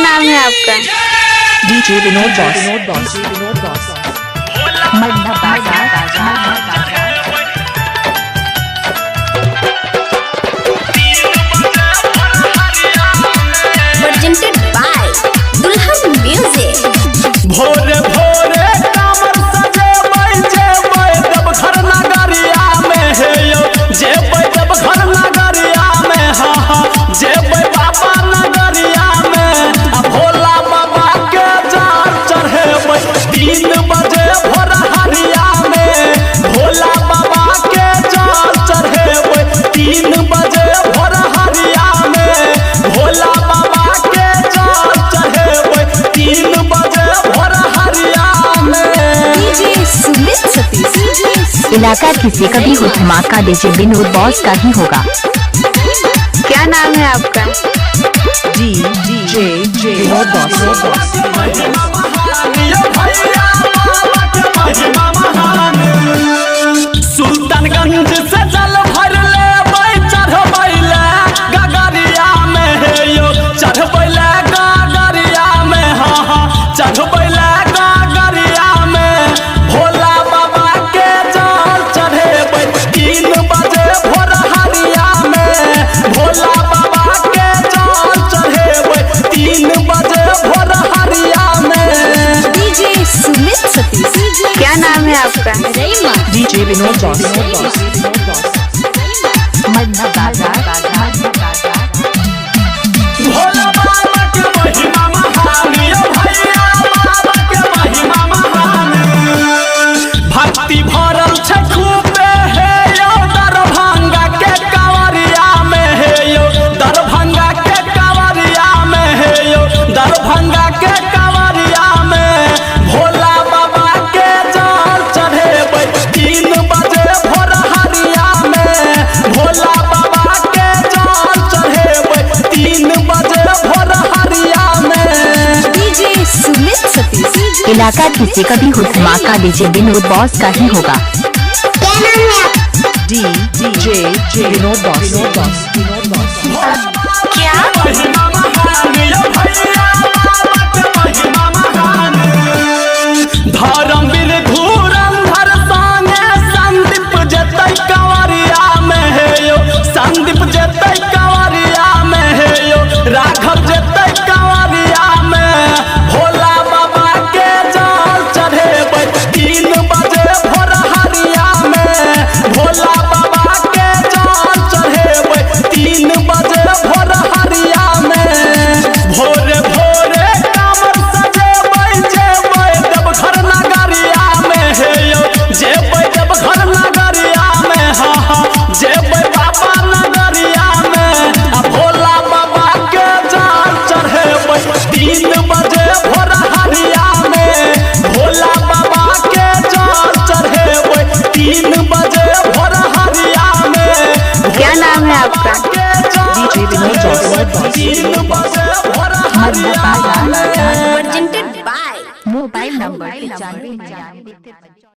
नाम है आपका? DJ Vinod boss. मन्ना बाजार। Presented by Dulhan Music. भोरे भोरे कामर सजे बैजे बैदब घर नगरिया में हे यो जे बैदब घर नगरिया में हा जे बाबा नगरिया में आ भोला बाबा के जाल चढ़ेबै 3 बजे भोर हरिया में भोला बाबा के जाल चढ़ेबै 3 बजे भोर हरिया में भोला बाबा के जाल चढ़ेबै 3 बजे भोर हरिया में। DJ सुमित सतीश। इलाका किसी का भी हो, धमाका डीजे विनोद बॉस का ही होगा। क्या नाम है आपका? DJ Vinod boss. सुल्तानगंज से जल भर ले चढ़बैले गगरिया में हे यो चढ़बैले गगरिया में हा चढ़बैले गगरिया में भोला बाबा के जल चढ़ेबै 3 बजे भोर हरिया में भोला बाबा के जल चढ़ेबै 3 बजे भोर हरिया में। DJ सुमित सतीश। क्या नाम है आपका? DJ Vinod boss. मन्ना बाजार। भोला बाबा के महिमा महानी भैया बाबा के महिमा महानी भक्ति भरल छै खूबे हे यो दरभंगा के कांवरिया में हे यो दरभंगा के कांवरिया में हे यो दरभंगा के कांवरिया में भोला बाबा के जल चढ़ेबै 3 बजे भोर हरिया में भोला बाबा के जल चढ़ेबै 3 बजे भोर हरिया में। DJ सुमित सतीश। इलाका किसी का भी हो, धमाका डीजे विनोद बॉस का ही होगा। DJ Vinod boss. क्या? महिमा महानी भैया बाबा के महिमा महानी धर्मवीर धुरंधर संगे संदीप जेतै कंवरिया में हे यो संदीप जेतै कंवरिया में हे यो राघव जेतै कंवरिया में भोला बाबा के जल चढ़ेबै 3 बजे भोर हरिया में भोला बाबा के जल चढ़ेबै 3 बजे भोर हरिया में। भोरे भोरे कामर सजे बैजे बैदब घर नगरिया में हे यो जे बैदब घर नगरिया में हा जे बाबा नगरिया में आ भोला बाबा के जाल चढ़ेबै 3 बजे भोर हरिया में भोला बाबा के जाल चढ़ेबै 3 बजे भोर हरिया में। क्या नाम है आपका? DJ Vinod boss. 3 बजे भोर मन्ना बाजार। Presented by mobile number 95।